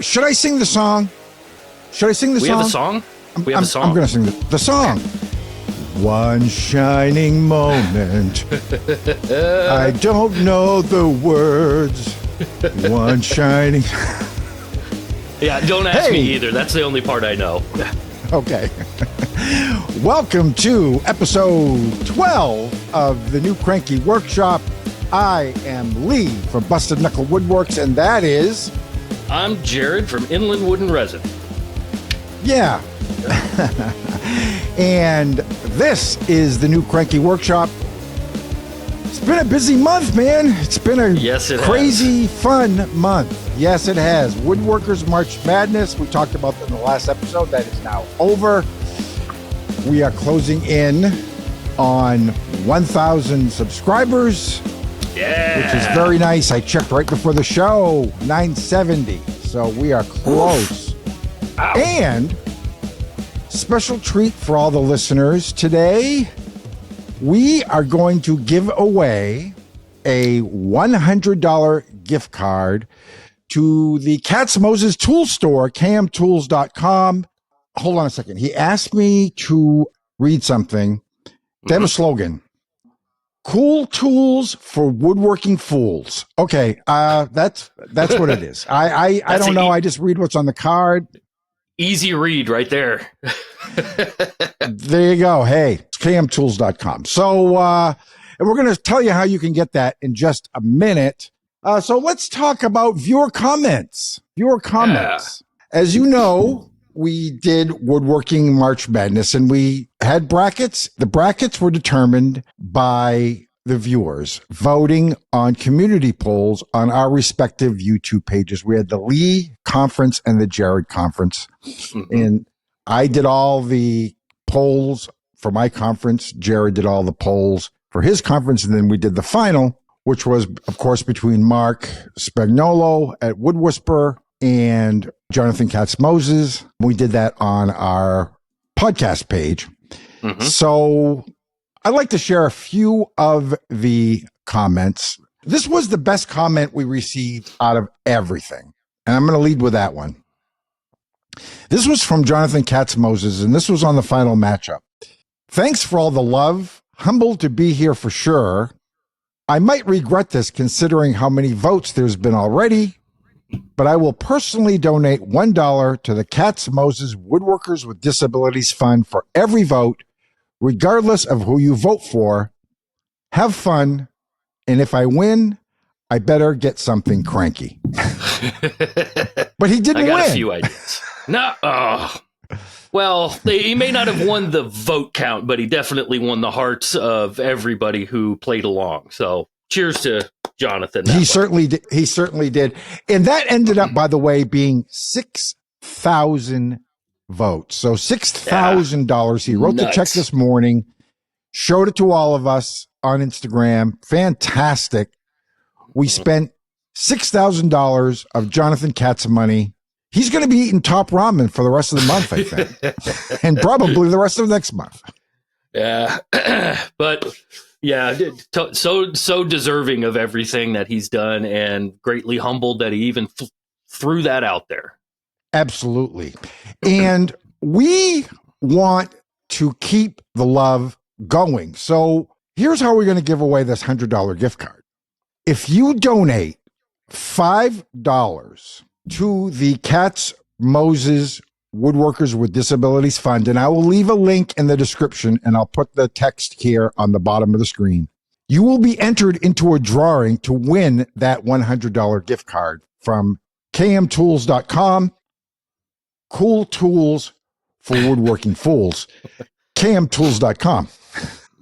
Should I sing the song? Should I sing the song? We have a song? We have a song. I'm going to sing the song. One shining moment. I don't know the words. One shining. Yeah, don't ask me either. That's the only part I know. Okay. Welcome to episode 12 of the new Cranky Workshop. I am Lee from Busted Knuckle Woodworks, and that is... I'm Jered from Inland Wood and Resin. Yeah. And this is the new Cranky Workshop. It's been a busy month, man. It's been a crazy, fun month. Yes, it has. Woodworkers March Madness. We talked about that in the last episode. That is now over. We are closing in on 1,000 subscribers. Yeah. Which is very nice. I checked right before the show. 970. So we are close. Ow. And special treat for all the listeners today. We are going to give away a $100 gift card to the Katz-Moses tool store, kmtools.com. Hold on a second. He asked me to read something. They have a slogan. Cool tools for woodworking fools. Okay, that's what it is. I don't know. I just read what's on the card. Easy read right there. There you go. Hey, it's kmtools.com. So, and we're going to tell you how you can get that in just a minute. So let's talk about viewer comments. As you know, we did Woodworking March Madness and we had brackets. The brackets were determined by the viewers voting on community polls on our respective YouTube pages. We had the Lee conference and the Jered conference. And I did all the polls for my conference. Jered did all the polls for his conference. And then we did the final, which was, of course, between Mark Spagnolo at Woodwhisper and Jonathan Katz-Moses. We did that on our podcast page. So I'd like to share a few of the comments. This was the best comment we received out of everything. And I'm going to lead with that one. This was from Jonathan Katz-Moses, and this was on the final matchup. Thanks for all the love. Humbled to be here for sure. I might regret this considering how many votes there's been already, but I will personally donate $1 to the Katz-Moses Woodworkers with Disabilities Fund for every vote, regardless of who you vote for. Have fun, and if I win, I better get something cranky. But he didn't win. I got a few ideas. No, well, he may not have won the vote count, but he definitely won the hearts of everybody who played along. So cheers to Jonathan. He certainly did. He certainly did. And that ended up, by the way, being 6,000 votes. So $6,000. He wrote the check this morning, showed it to all of us on Instagram. Fantastic. We spent $6,000 of Jonathan Katz money. He's going to be eating top ramen for the rest of the month, I think, and probably the rest of next month. Yeah, but yeah, so deserving of everything that he's done, and greatly humbled that he even threw that out there. Absolutely. And we want to keep the love going. So here's how we're going to give away this $100 gift card. If you donate $5 to the Katz-Moses Woodworkers with Disabilities Fund, and I will leave a link in the description, and I'll put the text here on the bottom of the screen, you will be entered into a drawing to win that $100 gift card from kmtools.com. Cool tools for woodworking fools. kmtools.com.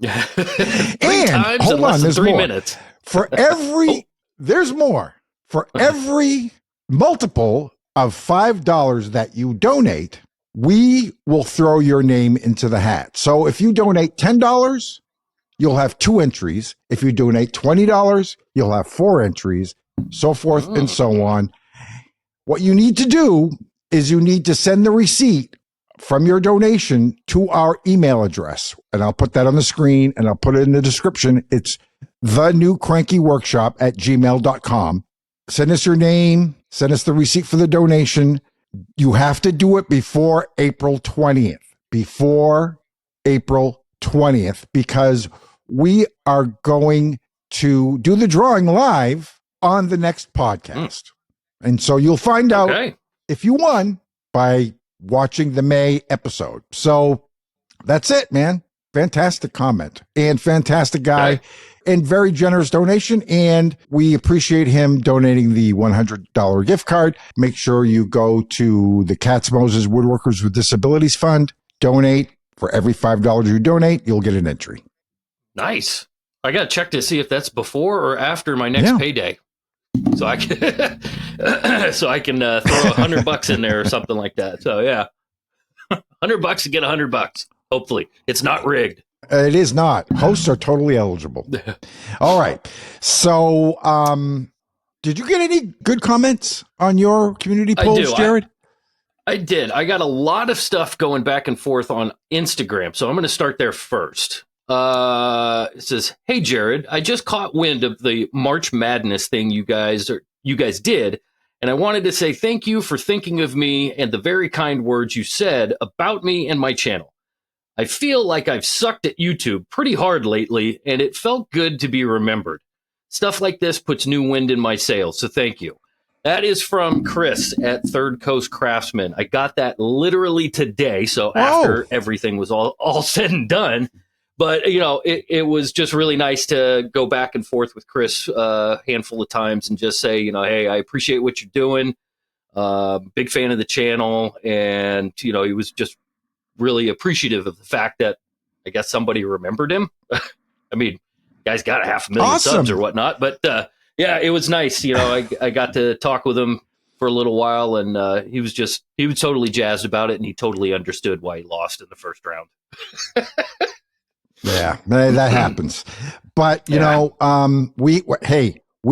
And hold on, there's 3 minutes. For every, there's more. For every multiple of $5 that you donate, we will throw your name into the hat. So if you donate $10, you'll have 2 entries. If you donate $20, you'll have 4 entries, so forth and so on. What you need to do is you need to send the receipt from your donation to our email address. And I'll put that on the screen and I'll put it in the description. It's thenewcrankyworkshop@gmail.com. send us your name, send us the receipt for the donation. You have to do it before April 20th. Before April 20th, because we are going to do the drawing live on the next podcast. And so you'll find out if you won by watching the May episode. So that's it, man. Fantastic comment and fantastic guy and very generous donation. And we appreciate him donating the $100 gift card. Make sure you go to the Katz-Moses Woodworkers with Disabilities Fund. Donate. For every $5 you donate, you'll get an entry. Nice. I got to check to see if that's before or after my next payday. So I can, throw $100 in there or something like that. So yeah, $100 to get $100. Hopefully it's not rigged. It is not. Hosts are totally eligible. All right. So, did you get any good comments on your community polls, Jered? I did. I got a lot of stuff going back and forth on Instagram. So I'm going to start there first. It says, "Hey, Jered, I just caught wind of the March Madness thing you guys did. And I wanted to say thank you for thinking of me and the very kind words you said about me and my channel. I feel like I've sucked at YouTube pretty hard lately, and it felt good to be remembered. Stuff like this puts new wind in my sails, so thank you." That is from Chris at Third Coast Craftsman. I got that literally today, so after everything was all said and done. But, you know, it was just really nice to go back and forth with Chris a handful of times and just say, you know, hey, I appreciate what you're doing. Big fan of the channel. And, you know, he was just really appreciative of the fact that I guess somebody remembered him. I mean, guy's got 500,000 subs or whatnot. But, yeah, it was nice. You know, I got to talk with him for a little while, and he was totally jazzed about it, and he totally understood why he lost in the first round. Yeah, that happens. But, you know, we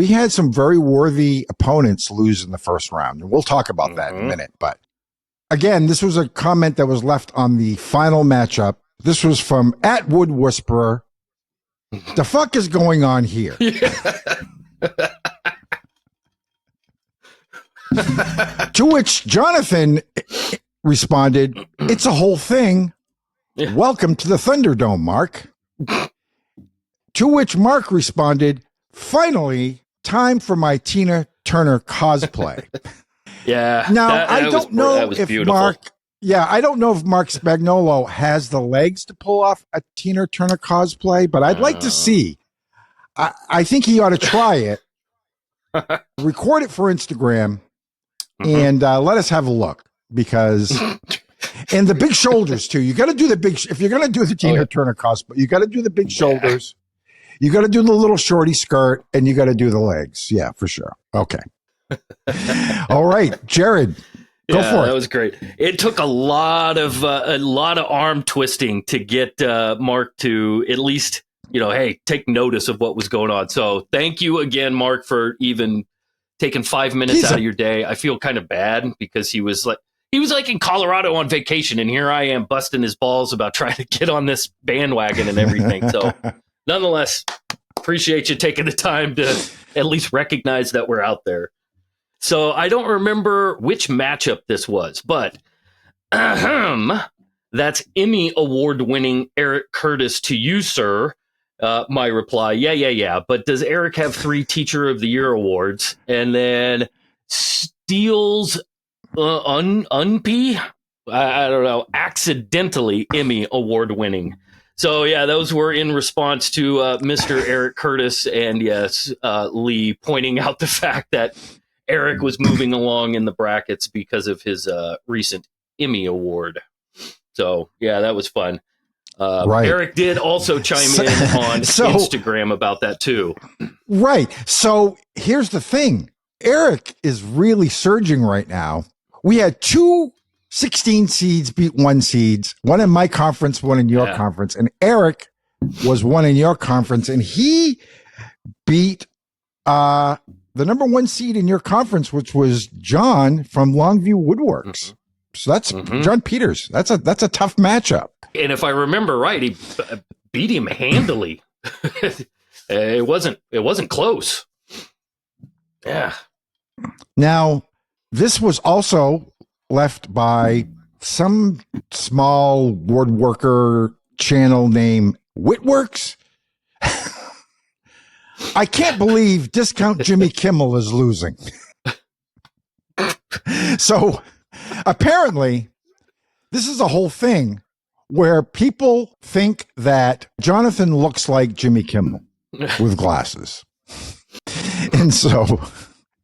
had some very worthy opponents lose in the first round, and we'll talk about that in a minute. But again, this was a comment that was left on the final matchup. This was from at Wood Whisperer. The fuck is going on here? To which Jonathan responded, "It's a whole thing. Welcome to the Thunderdome, Mark." To which Mark responded, "Finally, time for my Tina Turner cosplay." Yeah. Now, I don't know if beautiful. I don't know if Mark Spagnolo has the legs to pull off a Tina Turner cosplay, but I'd like to see. I think he ought to try it. Record it for Instagram and let us have a look, because and the big shoulders too. You got to do the big, if you're going to do the Tina Turner cosplay, you got to do the big shoulders. You got to do the little shorty skirt, and you got to do the legs. Yeah, for sure. Okay. All right, Jered, go for it. That was great. It took a lot of arm twisting to get Mark to at least, you know, hey, take notice of what was going on. So thank you again, Mark, for even taking 5 minutes out of your day. I feel kind of bad because he was like in Colorado on vacation, and here I am busting his balls about trying to get on this bandwagon and everything. So nonetheless, appreciate you taking the time to at least recognize that we're out there. So I don't remember which matchup this was, but that's Emmy award-winning Erik Curtis to you, sir. My reply, yeah. But does Erik have 3 Teacher of the Year awards? And then steals I don't know, accidentally Emmy award-winning. So yeah, those were in response to Mr. Erik Curtis, and yes, Lee pointing out the fact that Erik was moving along in the brackets because of his recent Emmy award. So yeah, that was fun. Right. Erik did also chime in on Instagram about that too. Right. So here's the thing. Erik is really surging right now. We had 2 16 seeds beat 1 seeds, one in my conference, one in your conference. And Erik was one in your conference, and he beat the number 1 seed in your conference, which was John from Longview Woodworks. So that's John Peters. That's a tough matchup. And if I remember right, he beat him handily. It wasn't close. Yeah. Now, this was also left by some small woodworker channel named Wittworks. I can't believe Discount Jimmy Kimmel is losing. So apparently, this is a whole thing where people think that Jonathan looks like Jimmy Kimmel with glasses. And so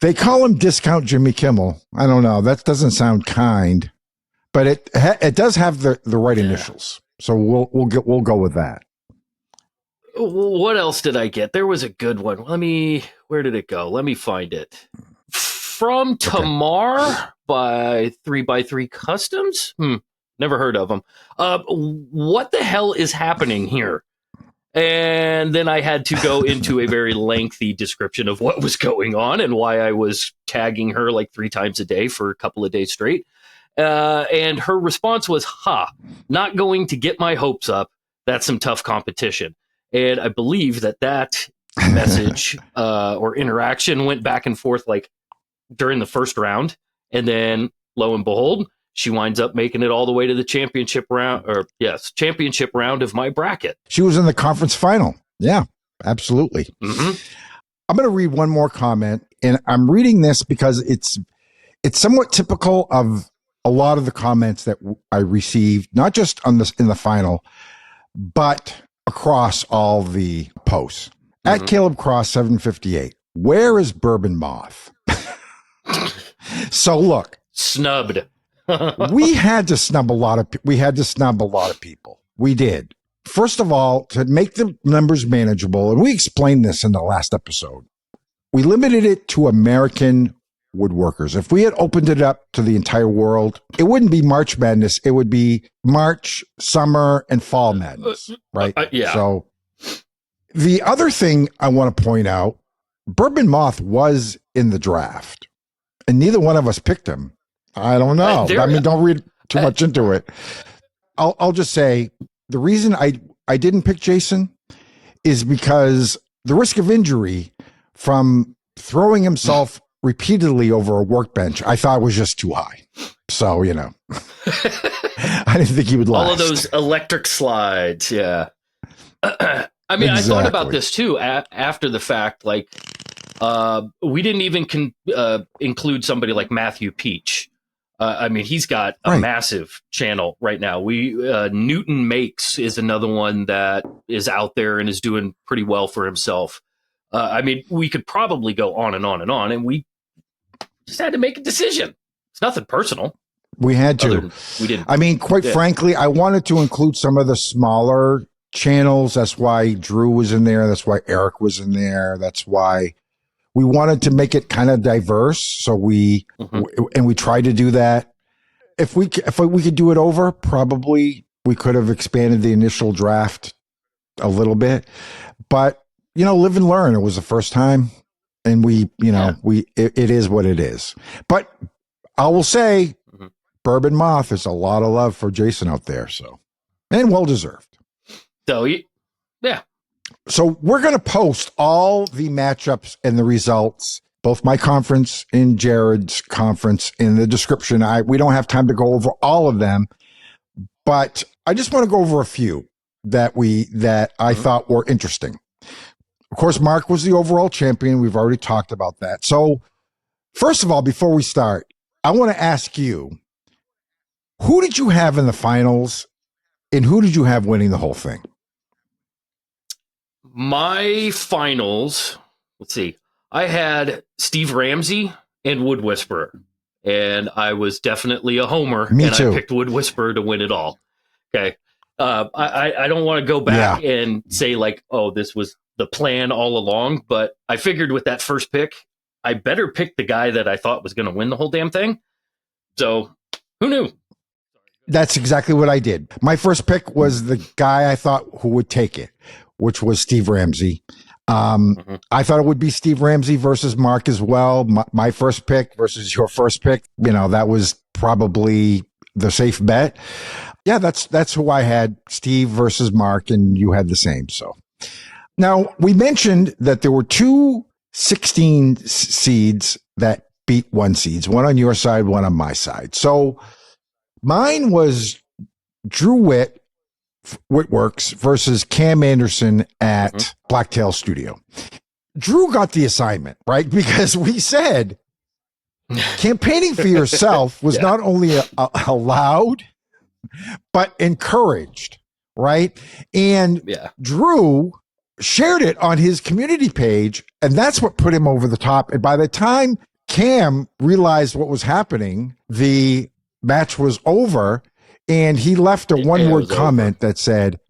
they call him Discount Jimmy Kimmel. I don't know. That doesn't sound kind, but it does have the right initials. So we'll go with that. What else did I get? There was a good one. Where did it go? Let me find it. From Tamar by 3x3 Customs? Never heard of them. What the hell is happening here? And then I had to go into a very lengthy description of what was going on and why I was tagging her like 3 times a day for a couple of days straight. And her response was, not going to get my hopes up. That's some tough competition. And I believe that message or interaction went back and forth like during the first round. And then lo and behold, she winds up making it all the way to the championship round of my bracket. She was in the conference final. Yeah, absolutely. Mm-hmm. I'm going to read one more comment, and I'm reading this because it's somewhat typical of a lot of the comments that I received, not just in the final, but across all the posts. At Caleb Cross 758, where is Bourbon Moth? So look, snubbed. we had to snub a lot of people. We did. First of all, to make the numbers manageable, and we explained this in the last episode, we limited it to American woodworkers. If we had opened it up to the entire world, it wouldn't be March Madness. It would be March, Summer, and Fall Madness, right? Yeah. So the other thing I want to point out, Bourbon Moth was in the draft, and neither one of us picked him. I don't know. Don't read too much into it. I'll just say the reason I didn't pick Jason is because the risk of injury from throwing himself repeatedly over a workbench, I thought was just too high. So, I didn't think he would last. All of those electric slides. Yeah. I mean, exactly. I thought about this too after the fact. Like, we didn't even include somebody like Matthew Peach. I mean, he's got a massive channel right now. Newton Makes is another one that is out there and is doing pretty well for himself. I mean, we could probably go on and on and on, and we just had to make a decision. It's nothing personal. We had to. We didn't. I mean, quite frankly, I wanted to include some of the smaller channels. That's why Drew was in there. That's why Erik was in there. That's why we wanted to make it kind of diverse. So we tried to do that. If we could do it over, probably we could have expanded the initial draft a little bit, but live and learn. It was the first time, and it is what it is. But I will say, Bourbon Moth, there's a lot of love for Jason out there. So, and well deserved. So, yeah. So we're going to post all the matchups and the results, both my conference and Jered's conference, in the description. We don't have time to go over all of them, but I just want to go over a few that I thought were interesting. Of course, Mark was the overall champion. We've already talked about that. So first of all, before we start, I want to ask you, who did you have in the finals and who did you have winning the whole thing? My finals, let's see. I had Steve Ramsey and Wood Whisperer, and I was definitely a homer. Me too. I picked Wood Whisperer to win it all. Okay. I don't want to go back and say like, oh, this was the plan all along, but I figured with that first pick, I better pick the guy that I thought was going to win the whole damn thing. So who knew? That's exactly what I did. My first pick was the guy I thought who would take it, which was Steve Ramsey. I thought it would be Steve Ramsey versus Mark as well. My first pick versus your first pick, that was probably the safe bet. Yeah, that's who I had, Steve versus Mark, and you had the same. So now we mentioned that there were two 16 seeds that beat one seeds, one on your side, one on my side. So mine was Drew Wittworks versus Cam Anderson at Blacktail Studio. Drew got the assignment, right? Because we said campaigning for yourself was not only allowed, but encouraged, right? And Drew shared it on his community page, and that's what put him over the top. And by the time Cam realized what was happening, the match was over, and he left a one-word comment that said,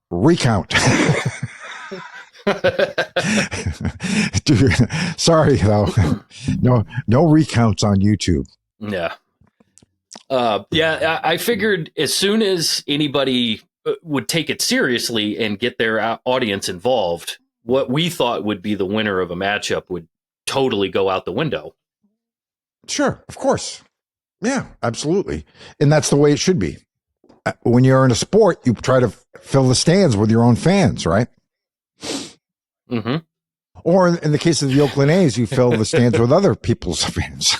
recount. Dude, sorry, though. No recounts on YouTube. Yeah. I figured as soon as anybody would take it seriously and get their audience involved, what we thought would be the winner of a matchup would totally go out the window. Sure, of course. Yeah, absolutely. And that's the way it should be. When you're in a sport, you try to fill the stands with your own fans, right? Mm-hmm. Or in the case of the Oakland A's, you fill the stands with other people's fans.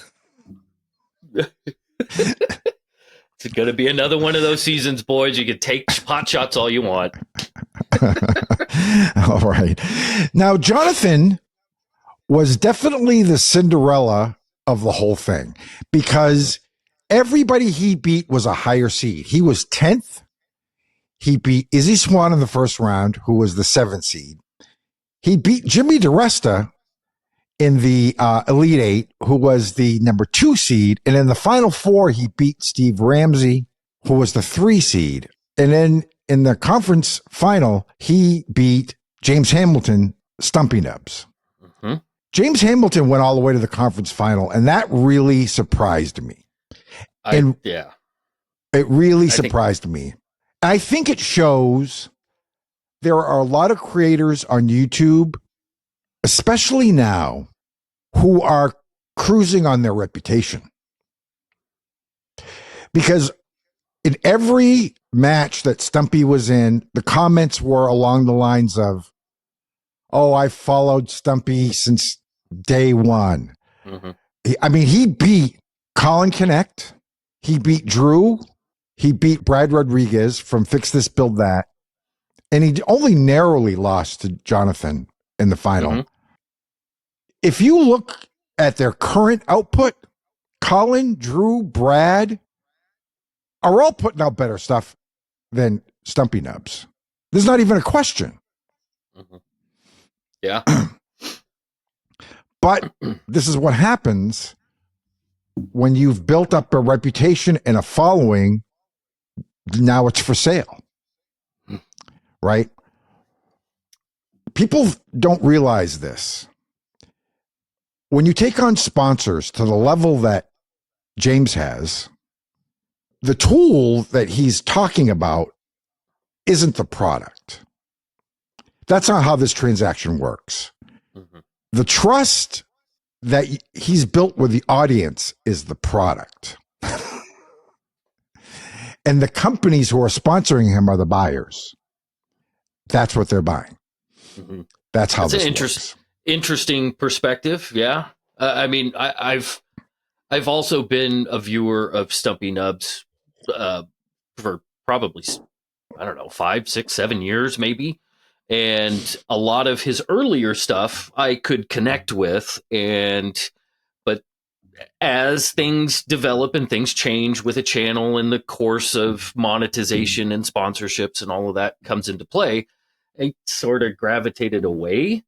It's going to be another one of those seasons, boys. You can take pot shots all you want. All right. Now, Jonathan was definitely the Cinderella of the whole thing because everybody he beat was a higher seed. He was 10th. He beat Izzy Swan in the first round, who was the 7th seed. He beat Jimmy DeResta in the Elite Eight, who was the number 2 seed. And in the Final Four, he beat Steve Ramsey, who was the 3 seed. And then in the conference final, he beat James Hamilton, Stumpy Nubs. Mm-hmm. James Hamilton went all the way to the conference final, and that really surprised me. It really surprised me. I think it shows there are a lot of creators on YouTube, especially now, who are cruising on their reputation. Because in every match that Stumpy was in, the comments were along the lines of, oh, I followed Stumpy since day one. Mm-hmm. He beat Colin Connect. He beat Drew. He beat Brad Rodriguez from Fix This, Build That. And he only narrowly lost to Jonathan in the final. Mm-hmm. If you look at their current output, Colin, Drew, Brad are all putting out better stuff than Stumpy Nubs. There's not even a question. Mm-hmm. Yeah. But this is what happens when you've built up a reputation and a following. Now it's for sale. Right? People don't realize this. When you take on sponsors to the level that James has, the tool that he's talking about isn't the product. That's not how this transaction works. Mm-hmm. The trust that he's built with the audience is the product. And the companies who are sponsoring him are the buyers. That's what they're buying. Mm-hmm. That's how this works. Interesting perspective. Yeah. I've also been a viewer of Stumpy Nubs for probably, 5, 6, 7 years, maybe. And a lot of his earlier stuff I could connect with. But as things develop and things change with a channel in the course of monetization and sponsorships and all of that comes into play, I sort of gravitated away.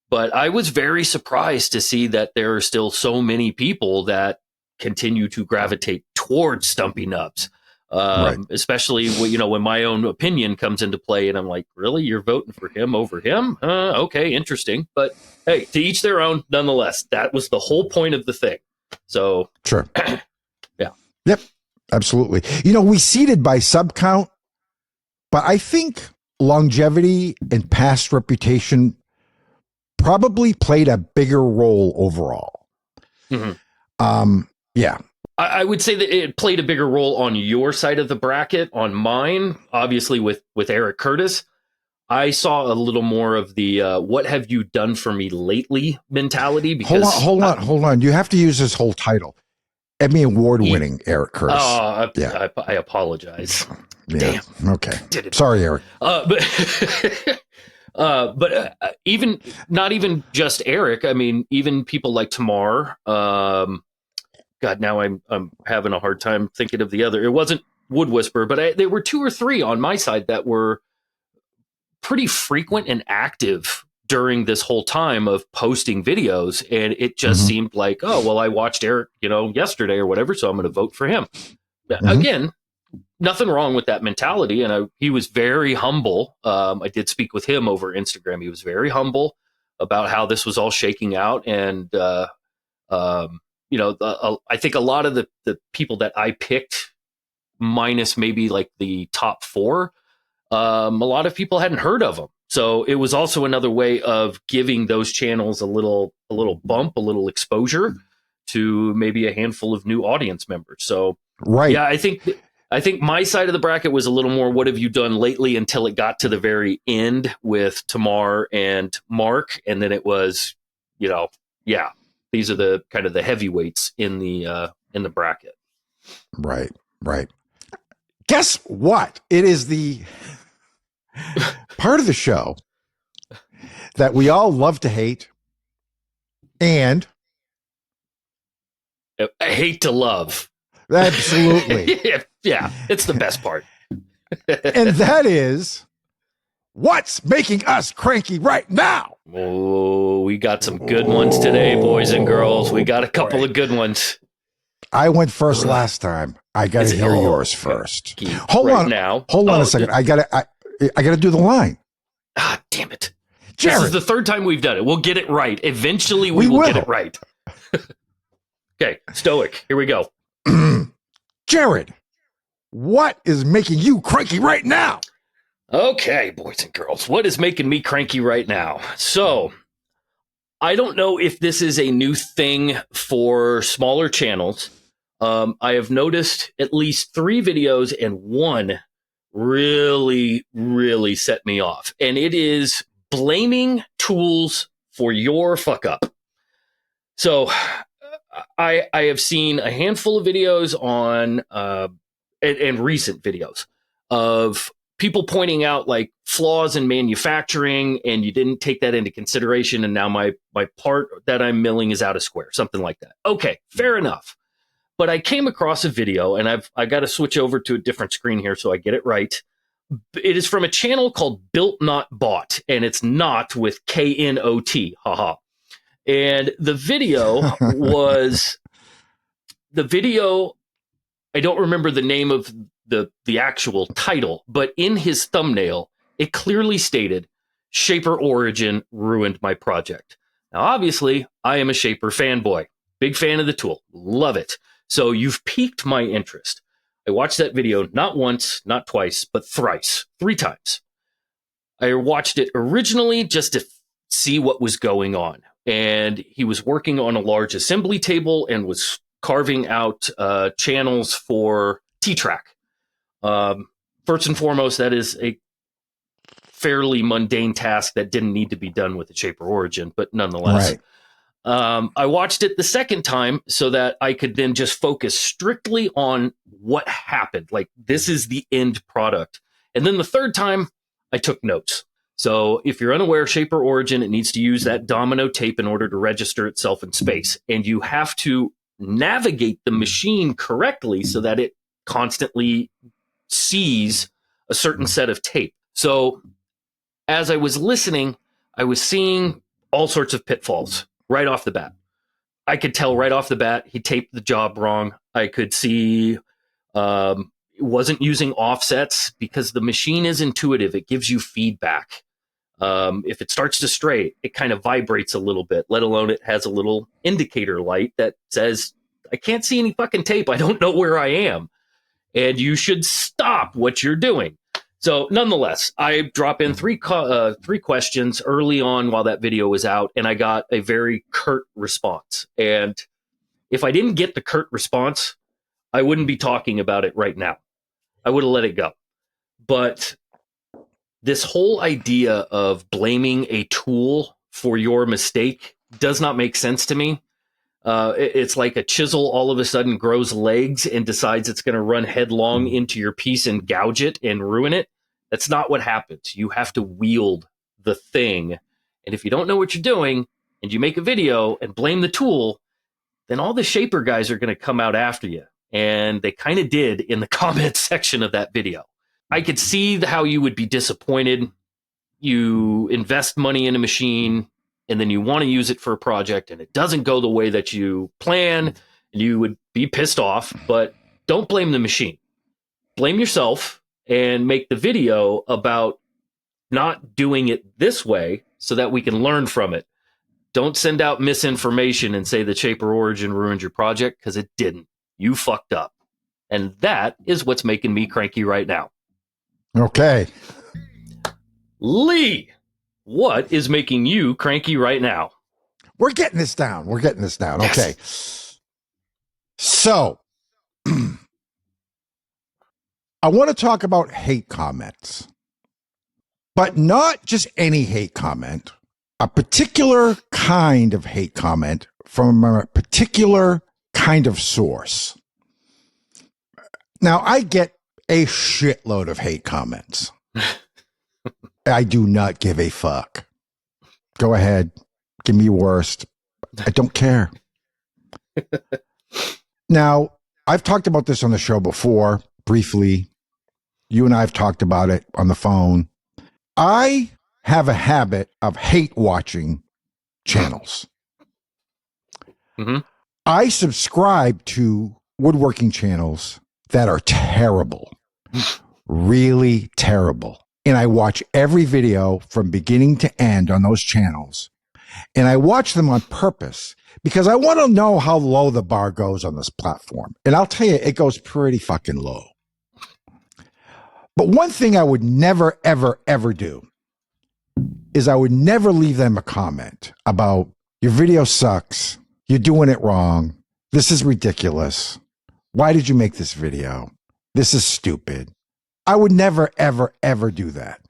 But I was very surprised to see that there are still so many people that continue to gravitate towards Stumpy Nubs, right. Especially when my own opinion comes into play, and I'm like, really, you're voting for him over him? Okay, interesting. But hey, to each their own. Nonetheless, that was the whole point of the thing. So sure, yeah, yep, absolutely. We seeded by sub count, but I think longevity and past reputation probably played a bigger role overall. Mm-hmm. Yeah. I would say that it played a bigger role on your side of the bracket. On mine, obviously with Erik Curtis, I saw a little more of the "What have you done for me lately" mentality. Because hold on. You have to use this whole title. Emmy award-winning Erik Curtis. I apologize. Yeah. Damn. Okay. Did it. Sorry, Erik. But even not even just Erik. I mean, even people like Tamar. God, now I'm having a hard time thinking of the other. It wasn't Wood Whisperer, but there were 2 or 3 on my side that were pretty frequent and active during this whole time of posting videos, and it just seemed like, oh well, I watched Erik, yesterday or whatever, so I'm going to vote for him. Again, nothing wrong with that mentality, and he was very humble. I did speak with him over Instagram. He was very humble about how this was all shaking out, and I think a lot of the people that I picked, minus maybe like the top 4, a lot of people hadn't heard of them. So it was also another way of giving those channels a little bump, a little exposure to maybe a handful of new audience members. So right. Yeah, I think my side of the bracket was a little more what have you done lately until it got to the very end with Tamar and Mark, and then it was, these are the kind of the heavyweights in the bracket. Right. Guess what? It is the part of the show that we all love to hate and I hate to love. Absolutely. Yeah, it's the best part. And that is what's making us cranky right now. Oh, we got some good ones today, boys and girls. We got a couple of good ones. I went first last time. I got to hear yours first. Hold on a second. I got to do the line. Ah, damn it. Jered. This is the 3rd time we've done it. We'll get it right. Eventually we will get it right. Okay, Stoic. Here we go. Jered, what is making you cranky right now? Okay, boys and girls, what is making me cranky right now? So, I don't know if this is a new thing for smaller channels. I have noticed at least 3 videos, and one really, really set me off. And it is blaming tools for your fuck up. So, I have seen a handful of videos on and recent videos of people pointing out like flaws in manufacturing, and you didn't take that into consideration, and now my part that I'm milling is out of square, something like that. Okay, fair enough. But I came across a video, and I got to switch over to a different screen here so I get it right. It is from a channel called Built Not Bought, and it's not with KNOT. Haha. And the video was I don't remember the name of the actual title, but in his thumbnail, it clearly stated, Shaper Origin ruined my project. Now, obviously, I am a Shaper fanboy. Big fan of the tool. Love it. So you've piqued my interest. I watched that video not once, not twice, but thrice, 3 times. I watched it originally just to see what was going on. And he was working on a large assembly table and was carving out channels for T-Track. First and foremost, that is a fairly mundane task that didn't need to be done with the Shaper Origin, but nonetheless. Right. I watched it the second time so that I could then just focus strictly on what happened. Like, this is the end product. And then the third time, I took notes. So if you're unaware, Shaper Origin, it needs to use that domino tape in order to register itself in space. And you have to navigate the machine correctly so that it constantly sees a certain set of tape. So as I was listening, I was seeing all sorts of pitfalls right off the bat. I could tell right off the bat he taped the job wrong. I could see wasn't using offsets because the machine is intuitive. It gives you feedback. If it starts to stray, it kind of vibrates a little bit, let alone it has a little indicator light that says, I can't see any fucking tape. I don't know where I am. And you should stop what you're doing. So nonetheless, I drop in three questions early on while that video was out, and I got a very curt response. And if I didn't get the curt response, I wouldn't be talking about it right now. I would have let it go. But this whole idea of blaming a tool for your mistake does not make sense to me. It's like a chisel all of a sudden grows legs and decides it's going to run headlong into your piece and gouge it and ruin it. That's not what happens. You have to wield the thing. And if you don't know what you're doing and you make a video and blame the tool, then all the shaper guys are going to come out after you. And they kind of did in the comment section of that video. I could see how you would be disappointed. You invest money in a machine and then you want to use it for a project and it doesn't go the way that you plan, and you would be pissed off, but don't blame the machine. Blame yourself and make the video about not doing it this way so that we can learn from it. Don't send out misinformation and say the Shaper Origin ruined your project, because it didn't. You fucked up. And that is what's making me cranky right now. Okay. Lee, what is making you cranky right now? We're getting this down. Yes. Okay. So, I want to talk about hate comments, but not just any hate comment, a particular kind of hate comment from a particular kind of source. Now, I get a shitload of hate comments. I do not give a fuck. Go ahead. Give me your worst. I don't care. Now, I've talked about this on the show before, briefly. You and I have talked about it on the phone. I have a habit of hate watching channels. Mm-hmm. I subscribe to woodworking channels that are terrible, really terrible. And I watch every video from beginning to end on those channels. And I watch them on purpose because I want to know how low the bar goes on this platform. And I'll tell you, it goes pretty fucking low. But one thing I would never, ever, ever do is I would never leave them a comment about your video sucks. You're doing it wrong. This is ridiculous. Why did you make this video? This is stupid. I would never, ever, ever do that.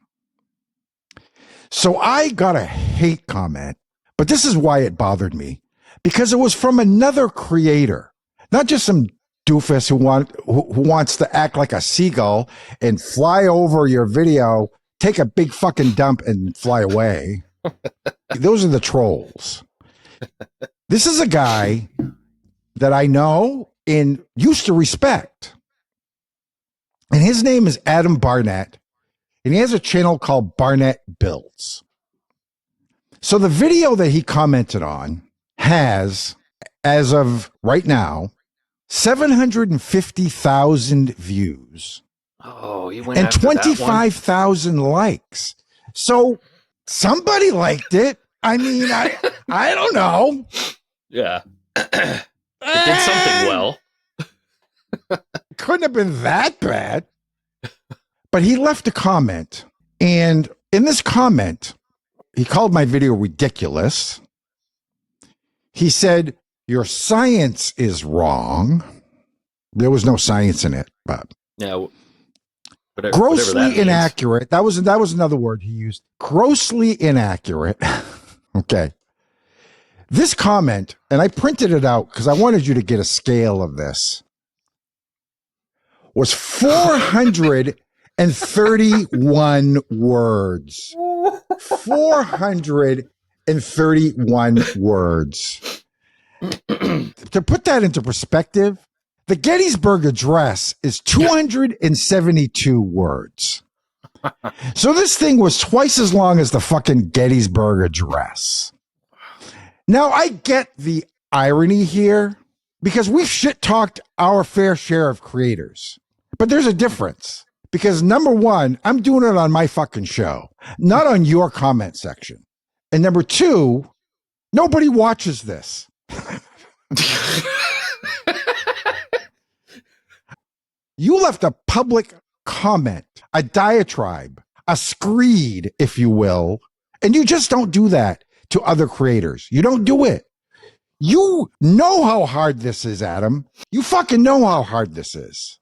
So I got a hate comment, but this is why it bothered me, because it was from another creator, not just some doofus who wants to act like a seagull and fly over your video, take a big fucking dump and fly away. Those are the trolls. This is a guy that I know and used to respect. And his name is Adam Barnett, and he has a channel called Barnett Builds. So the video that he commented on has, as of right now, 750,000 views. Oh, you went and after 25,000 likes. So somebody liked it. I mean, I don't know. Yeah. It did something well. Couldn't have been that bad. But he left a comment, and in this comment, he called my video ridiculous. He said, your science is wrong. There was no science in it, but yeah, grossly inaccurate. That was another word he used. Grossly inaccurate. Okay. This comment, and I printed it out because I wanted you to get a scale of this, was 431 words. 431 words. To put that into perspective, the Gettysburg Address is 272 words. So this thing was twice as long as the fucking Gettysburg Address. Now, I get the irony here because we've shit-talked our fair share of creators. But there's a difference. Because number one, I'm doing it on my fucking show, not on your comment section. And number two, nobody watches this. You left a public comment, a diatribe, a screed, if you will, and you just don't do that to other creators. You don't do it. You know how hard this is, Adam. You fucking know how hard this is.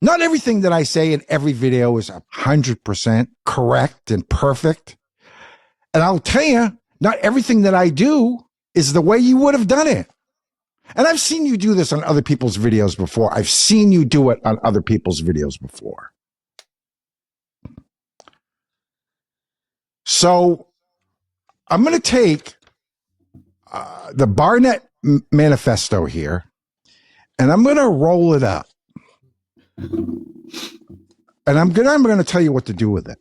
Not everything that I say in every video is 100% correct and perfect. And I'll tell you, not everything that I do is the way you would have done it. And I've seen you do this on other people's videos before. I've seen you do it on other people's videos before. So I'm going to take the Barnett Manifesto here, and I'm going to roll it up. And I'm going to tell you what to do with it.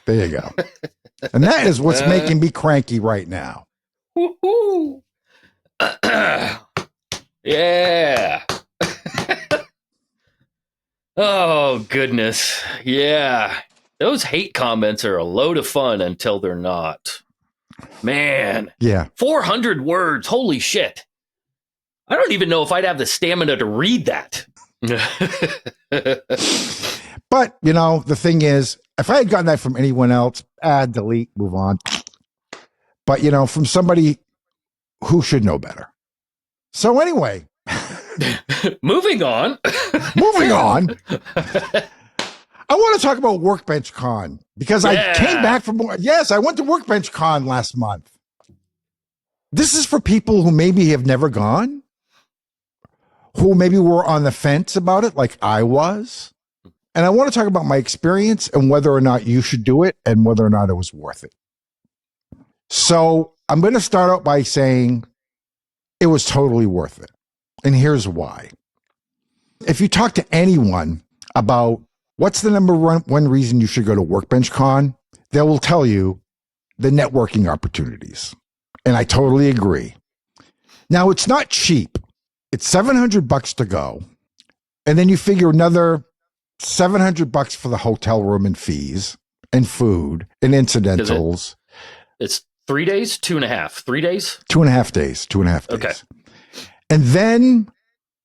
There you go. And that is what's making me cranky right now. Woo-hoo. Yeah. Oh, goodness. Yeah. Those hate comments are a load of fun until they're not. Man. Yeah. 400 words. Holy shit. I don't even know if I'd have the stamina to read that. But, you know, the thing is, if I had gotten that from anyone else, delete, move on. But, you know, from somebody who should know better. So anyway. Moving on. Moving on. I want to talk about WorkbenchCon because I came back from, yes, I went to WorkbenchCon last month. This is for people who maybe have never gone, who maybe were on the fence about it like I was. And I want to talk about my experience and whether or not you should do it and whether or not it was worth it. So I'm going to start out by saying it was totally worth it. And here's why. If you talk to anyone about what's the number one reason you should go to WorkbenchCon, they will tell you the networking opportunities. And I totally agree. Now, it's not cheap. It's $700 to go. And then you figure another $700 for the hotel room and fees and food and incidentals. It's 3 days, 2.5, 3 days? 2.5 days, 2.5 days. Okay. And then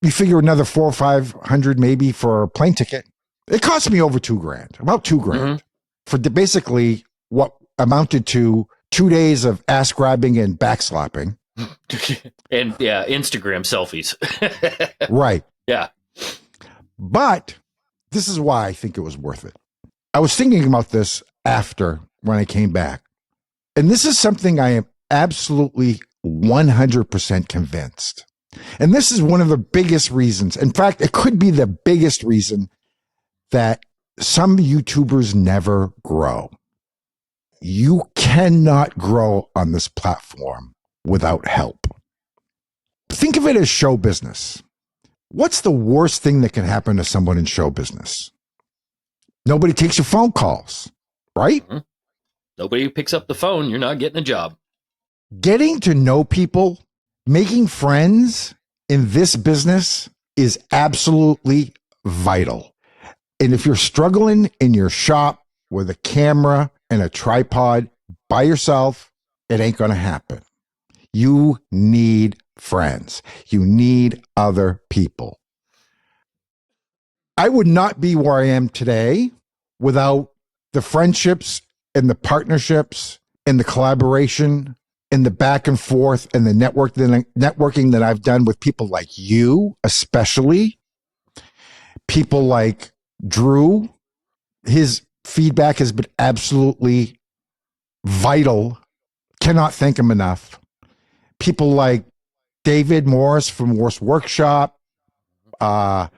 you figure another $400 or $500 maybe for a plane ticket. It cost me over $2,000, about $2,000 for basically what amounted to 2 days of ass grabbing and backslapping. And yeah, Instagram selfies. Right. Yeah. But this is why I think it was worth it. I was thinking about this after when I came back. And this is something I am absolutely 100% convinced. And this is one of the biggest reasons. In fact, it could be the biggest reason that some YouTubers never grow. You cannot grow on this platform without help. Think of it as show business. What's the worst thing that can happen to someone in show business? Nobody takes your phone calls, right? Mm-hmm. Nobody picks up the phone. You're not getting a job. Getting to know people, making friends in this business is absolutely vital. And if you're struggling in your shop with a camera and a tripod by yourself, it ain't going to happen. You need friends. You need other people. I would not be where I am today without the friendships and the partnerships and the collaboration and the back and forth and the networking that I've done with people like you, especially people like Drew. His feedback has been absolutely vital. Cannot thank him enough. People like David Morris from Morse Workshop. I'm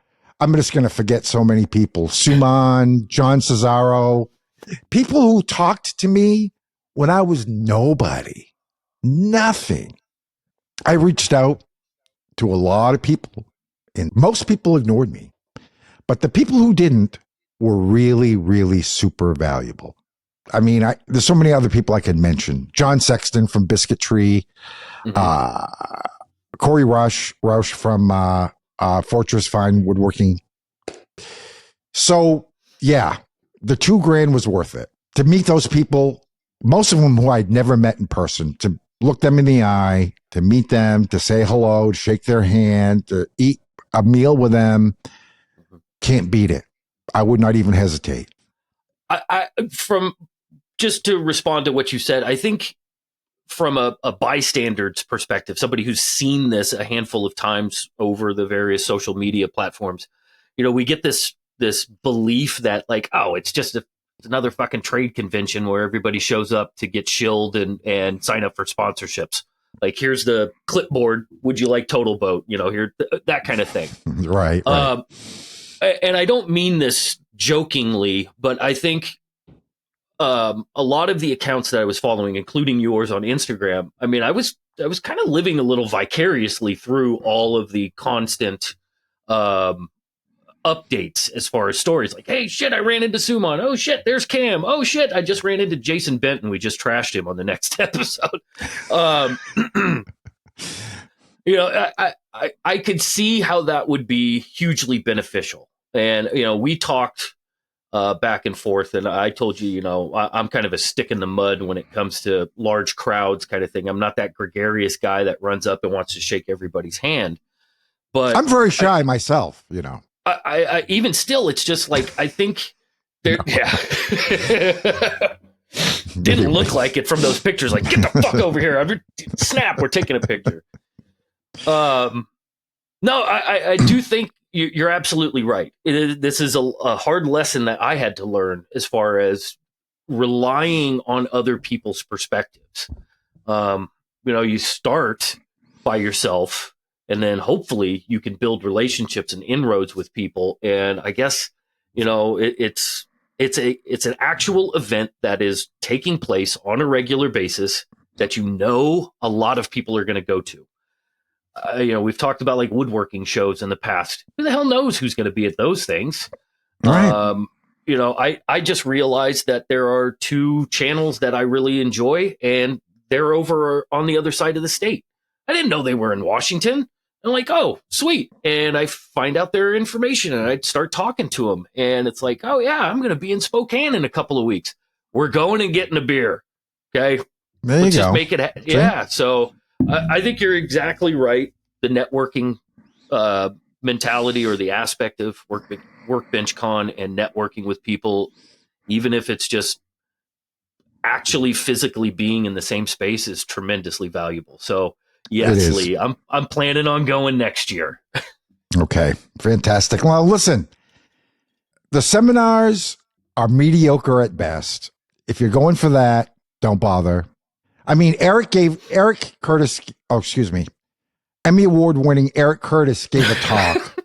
just going to forget so many people. Suman, John Cesaro. People who talked to me when I was nobody. Nothing. I reached out to a lot of people, and most people ignored me. But the people who didn't were really, really super valuable. I mean, there's so many other people I could mention. John Sexton from Biscuit Tree, Corey Rush from Fortress Fine Woodworking. So, yeah, the $2,000 was worth it. To meet those people, most of them who I'd never met in person, to look them in the eye, to meet them, to say hello, to shake their hand, to eat a meal with them, can't beat it. I would not even hesitate. From just to respond to what you said, I think from a bystander's perspective, somebody who's seen this a handful of times over the various social media platforms, we get this belief that like, oh, it's just it's another fucking trade convention where everybody shows up to get shilled and sign up for sponsorships. Like, here's the clipboard. Would you like Total Boat? Here, that kind of thing. Right. And I don't mean this jokingly, but I think a lot of the accounts that I was following, including yours on Instagram, I mean, I was kind of living a little vicariously through all of the constant updates as far as stories. Like, hey, shit, I ran into Suman. Oh, shit, there's Cam. Oh, shit, I just ran into Jason Benton. We just trashed him on the next episode. I could see how that would be hugely beneficial. And, we talked back and forth, and I told you, I'm kind of a stick in the mud when it comes to large crowds kind of thing. I'm not that gregarious guy that runs up and wants to shake everybody's hand. But I'm very shy myself, I even still, it's just like, I think there, didn't look like it from those pictures. Like, get the fuck over here. Snap, we're taking a picture. No, I do think you're absolutely right. This is a hard lesson that I had to learn as far as relying on other people's perspectives. You start by yourself, and then hopefully you can build relationships and inroads with people. And I guess, it's an actual event that is taking place on a regular basis that a lot of people are going to go to. We've talked about like woodworking shows in the past. Who the hell knows who's going to be at those things? Right. I just realized that there are two channels that I really enjoy, and they're over on the other side of the state. I didn't know they were in Washington. I'm like, oh, sweet. And I find out their information, and I start talking to them. And it's like, oh, yeah, I'm going to be in Spokane in a couple of weeks. We're going and getting a beer. Okay. There Let's you just go. make it. Yeah. So I think you're exactly right. The networking mentality, or the aspect of WorkbenchCon and networking with people, even if it's just actually physically being in the same space, is tremendously valuable. So yes, Lee, I'm planning on going next year. Okay, fantastic. Well, listen, the seminars are mediocre at best. If you're going for that, don't bother. I mean, Erik Curtis, Emmy Award winning Erik Curtis gave a talk,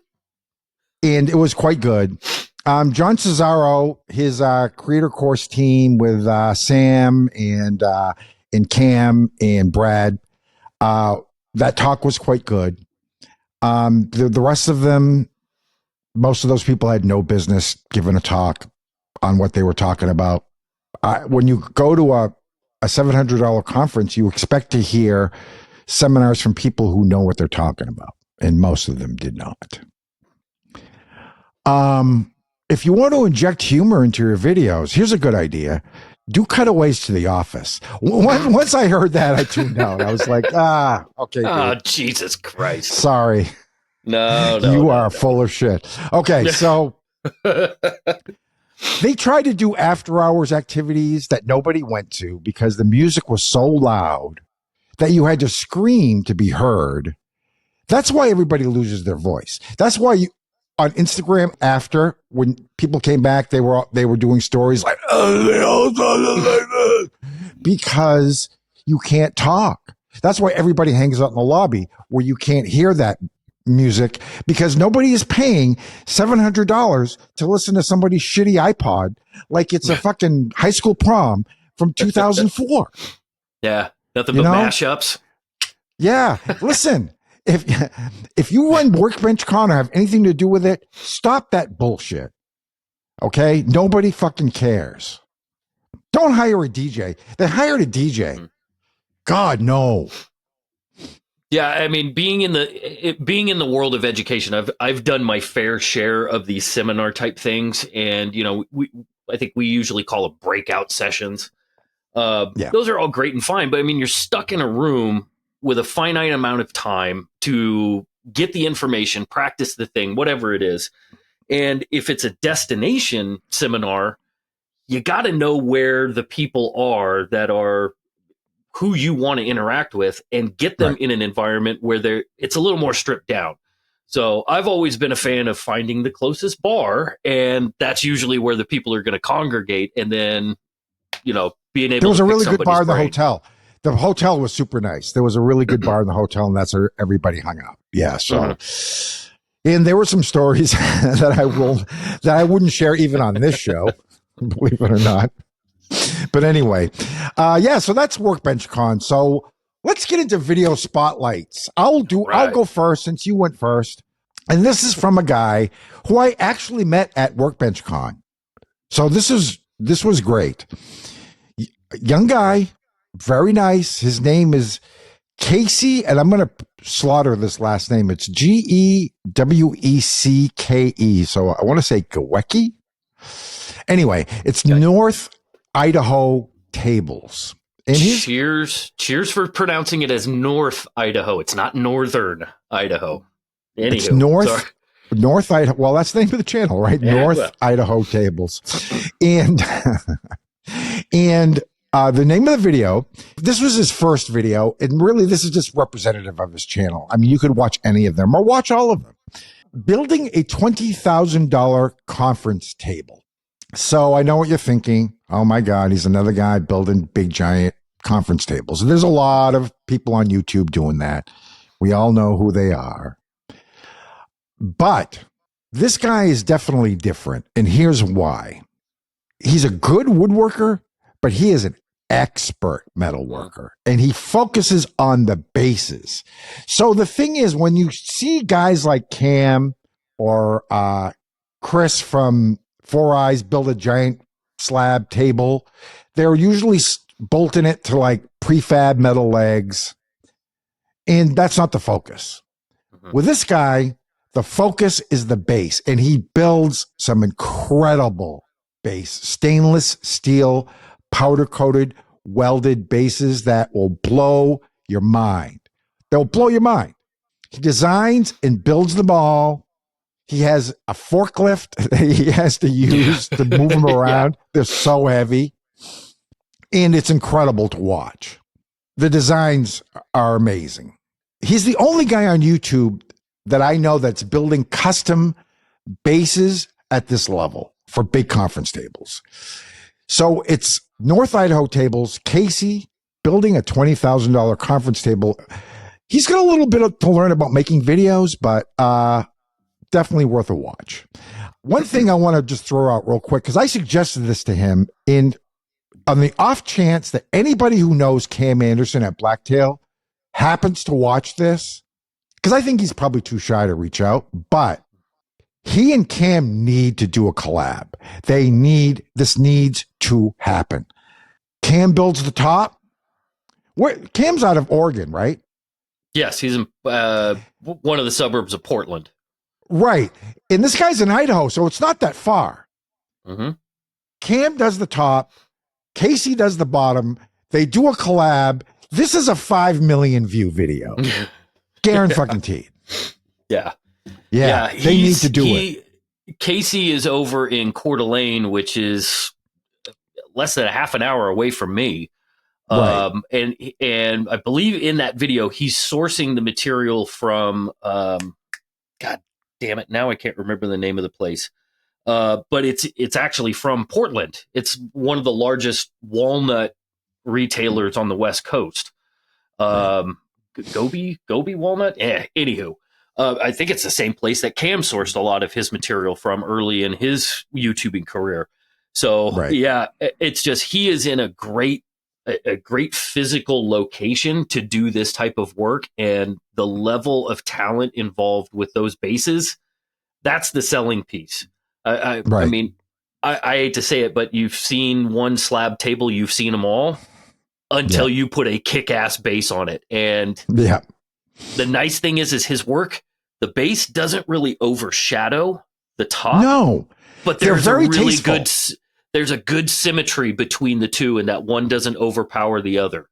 and it was quite good. John Cesaro, his creator course team with Sam and Cam and Brad, that talk was quite good. The rest of them, most of those people had no business giving a talk on what they were talking about. When you go to a $700 conference, you expect to hear seminars from people who know what they're talking about, and most of them did not. If you want to inject humor into your videos, here's a good idea. Do cutaways to The Office. Once I heard that, I tuned out. I was like, okay. Oh, dude. Jesus Christ. Sorry. No. You are full of shit. Okay, so they tried to do after hours activities that nobody went to because the music was so loud that you had to scream to be heard. That's why everybody loses their voice. That's why on Instagram, after, when people came back, they were doing stories like, because you can't talk. That's why everybody hangs out in the lobby where you can't hear that music, because nobody is paying $700 to listen to somebody's shitty iPod like it's a fucking high school prom from 2004. Yeah, nothing but mashups. Yeah, listen. If you run WorkbenchCon or have anything to do with it, stop that bullshit. Okay? Nobody fucking cares. Don't hire a DJ. They hired a DJ. God, no. Yeah, I mean, being in the world of education, I've done my fair share of these seminar type things, and I think we usually call it breakout sessions. Those are all great and fine, but I mean, you're stuck in a room with a finite amount of time to get the information, practice the thing, whatever it is. And if it's a destination seminar, you got to know where the people are that are who you want to interact with, and get them in an environment where it's a little more stripped down. So I've always been a fan of finding the closest bar, and that's usually where the people are going to congregate, and then, being able to There was a really good bar in the brain. hotel. The hotel was super nice. There was a really good bar in the hotel, and that's where everybody hung out. Yeah. So, and there were some stories that I wouldn't share even on this show, believe it or not. But anyway, so that's WorkbenchCon. So let's get into video spotlights. I'll go first since you went first. And this is from a guy who I actually met at WorkbenchCon. So this was great. Young guy, very nice. His name is Casey, and I'm going to slaughter this last name. It's Gewecke. So I want to say Gewecke. Anyway, it's North Idaho Tables. And cheers for pronouncing it as North Idaho. It's not Northern Idaho. Anywho, it's North Idaho. Well, that's the name of the channel, right? Yeah, North Idaho Tables. And the name of the video, this was his first video, and really this is just representative of his channel. I mean, you could watch any of them or watch all of them. Building a $20,000 conference table. So I know what you're thinking. Oh my God, he's another guy building big, giant conference tables. There's a lot of people on YouTube doing that. We all know who they are. But this guy is definitely different, and here's why. He's a good woodworker, but he is an expert metal worker, and he focuses on the bases. So the thing is, when you see guys like Cam or Chris from Four Eyes build a giant slab table, they're usually bolting it to like prefab metal legs, and that's not the focus. With this guy, the focus is the base, and he builds some incredible base, stainless steel, powder-coated, welded bases that will blow your mind. They'll blow your mind. He designs and builds them all. He has a forklift that he has to use to move them around. Yeah. They're so heavy. And it's incredible to watch. The designs are amazing. He's the only guy on YouTube that I know that's building custom bases at this level for big conference tables. So it's North Idaho Tables, Casey building a $20,000 conference table. He's got a little bit to learn about making videos, but definitely worth a watch. One thing I want to just throw out real quick, because I suggested this to him on the off chance that anybody who knows Cam Anderson at Blacktail happens to watch this, because I think he's probably too shy to reach out, but he and Cam need to do a collab. This needs to happen. Cam builds the top. Cam's out of Oregon, right? Yes, he's in one of the suburbs of Portland. Right. And this guy's in Idaho, so it's not that far. Mm-hmm. Cam does the top. Casey does the bottom. They do a collab. This is a 5 million view video. Guaranteed. Yeah. Yeah. They need to do it. Casey is over in Coeur d'Alene, which is less than a half an hour away from me. Right. And I believe in that video, he's sourcing the material from, God damn it. Now I can't remember the name of the place. But it's actually from Portland. It's one of the largest walnut retailers on the West Coast. Gobi walnut. Anywho, I think it's the same place that Cam sourced a lot of his material from early in his YouTubing career. So yeah, it's just, he is in a great physical location to do this type of work, and the level of talent involved with those bases, that's the selling piece. I mean, I hate to say it, but you've seen one slab table, you've seen them all until you put a kick-ass base on it. And the nice thing is his work, the base doesn't really overshadow the top. No, but there's a really tasteful. There's a good symmetry between the two, and that one doesn't overpower the other.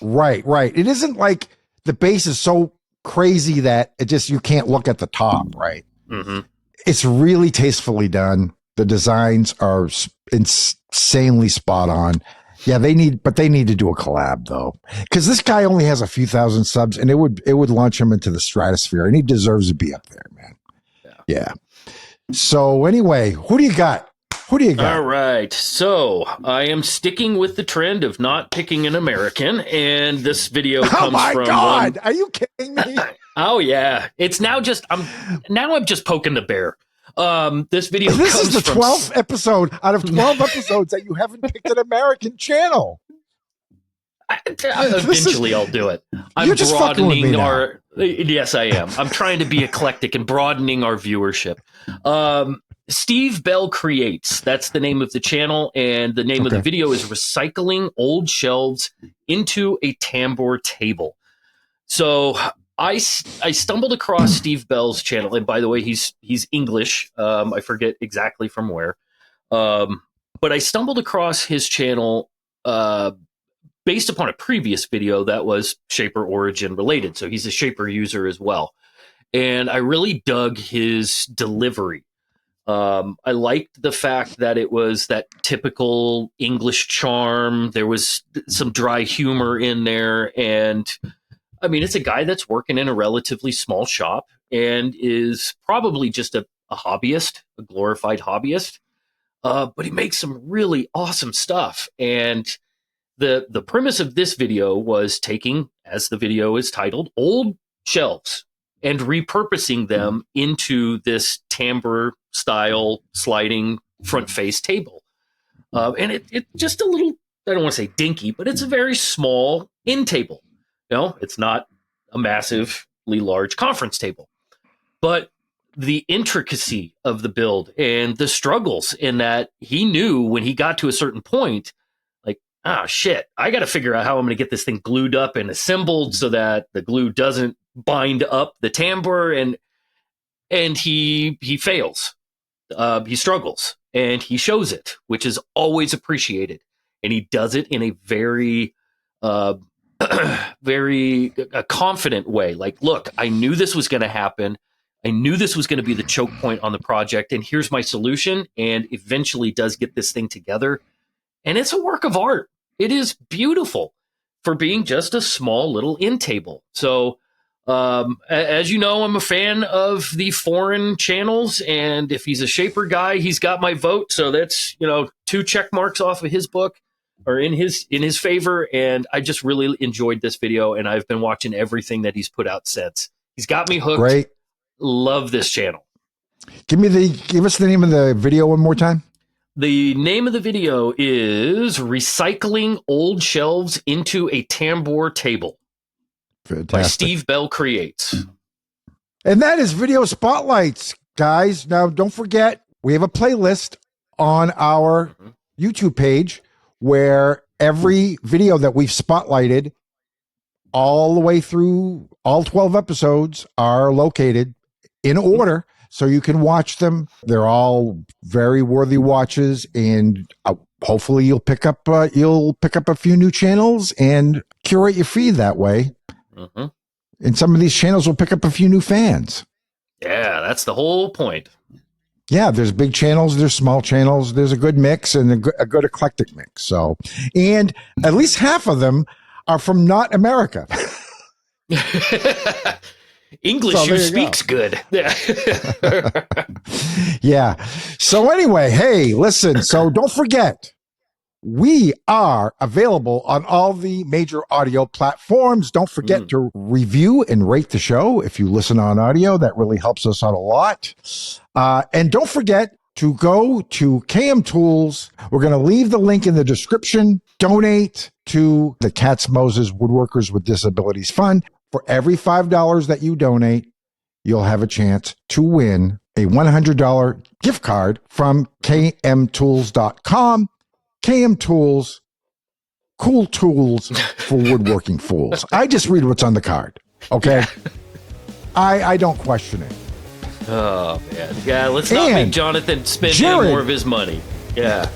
Right. It isn't like the base is so crazy that you can't look at the top, right? Mm-hmm. It's really tastefully done. The designs are insanely spot on. Yeah, they need to do a collab though, because this guy only has a few thousand subs, and it would launch him into the stratosphere, and he deserves to be up there, man. Yeah. So anyway, who do you got? All right. So I am sticking with the trend of not picking an American, and this video comes from. Oh my God! Are you kidding me? Oh yeah, it's now just I'm just poking the bear. This video. This comes is the from 12th episode out of 12 episodes that you haven't picked an American channel. Eventually, I'll do it. You're just fucking with me now. Yes, I am. I'm trying to be eclectic and broadening our viewership. Steve Bell Creates. That's the name of the channel, and the name of the video is Recycling Old Shelves into a Tambour Table. So I stumbled across Steve Bell's channel, and by the way, he's English. I forget exactly from where, but I stumbled across his channel based upon a previous video that was Shaper Origin related. So he's a Shaper user as well, and I really dug his delivery. I liked the fact that it was that typical English charm. There was some dry humor in there, and I mean, it's a guy that's working in a relatively small shop and is probably just a hobbyist, a glorified hobbyist. But he makes some really awesome stuff. And the premise of this video was taking, as the video is titled, old shelves and repurposing them into this tambour style sliding front face table. And it just a little, I don't want to say dinky, but it's a very small end table. No, it's not a massively large conference table, but the intricacy of the build and the struggles in that he knew when he got to a certain point, like, shit, I got to figure out how I'm going to get this thing glued up and assembled so that the glue doesn't bind up the tambour. And he fails. He struggles and he shows it, which is always appreciated. And he does it in a very, very confident way. Like, look, I knew this was going to happen. I knew this was going to be the choke point on the project, and here's my solution. And eventually does get this thing together. And it's a work of art. It is beautiful for being just a small little end table. So, as you know, I'm a fan of the foreign channels, and if he's a Shaper guy, he's got my vote. So that's, 2 check marks off of his book, or in his favor. And I just really enjoyed this video, and I've been watching everything that he's put out since. He's got me hooked. Great. Love this channel. Give us the name of the video one more time. The name of the video is Recycling Old Shelves into a Tambour Table. Fantastic. By Steve Bell Creates. And that is Video Spotlights, guys. Now, don't forget, we have a playlist on our YouTube page where every video that we've spotlighted all the way through all 12 episodes are located in order, so you can watch them. They're all very worthy watches, and hopefully you'll pick up a few new channels and curate your feed that way. And some of these channels will pick up a few new fans. Yeah, that's the whole point. Yeah, there's big channels, there's small channels, there's a good mix and a good eclectic mix. So, and at least half of them are from not America. English who speaks good. Yeah. Yeah. So anyway, hey, listen, so don't forget, we are available on all the major audio platforms. Don't forget to review and rate the show. If you listen on audio, that really helps us out a lot. And don't forget to go to KM Tools. We're going to leave the link in the description. Donate to the Katz-Moses Woodworkers with Disabilities Fund. For every $5 that you donate, you'll have a chance to win a $100 gift card from kmtools.com. KM Tools, cool tools for woodworking fools. I just read what's on the card, okay? I don't question it. Oh, man. Yeah, let's not make Jonathan spend any more of his money. Yeah.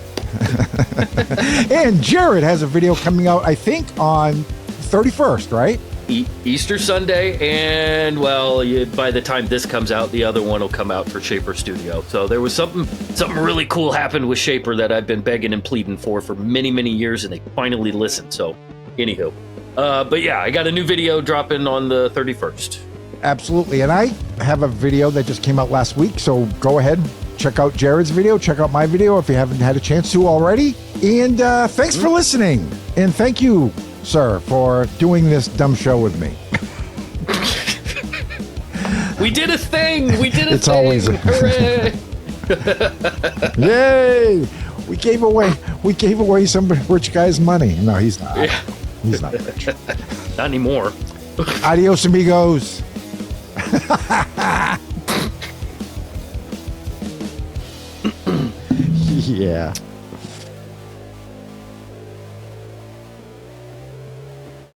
And Jered has a video coming out, I think, on 31st, right? Easter Sunday, and well, by the time this comes out, the other one will come out for Shaper Studio. So there was something really cool happened with Shaper that I've been begging and pleading for many years, and they finally listened. So, anywho, but yeah, I got a new video dropping on the 31st. Absolutely, and I have a video that just came out last week. So go ahead, check out Jered's video, check out my video if you haven't had a chance to already. And thanks for listening, and thank you, sir, for doing this dumb show with me. We did a thing. It's always hooray! Yay! We gave away some rich guy's money. No, he's not. Yeah. He's not rich. Not anymore. Adios, amigos. Yeah.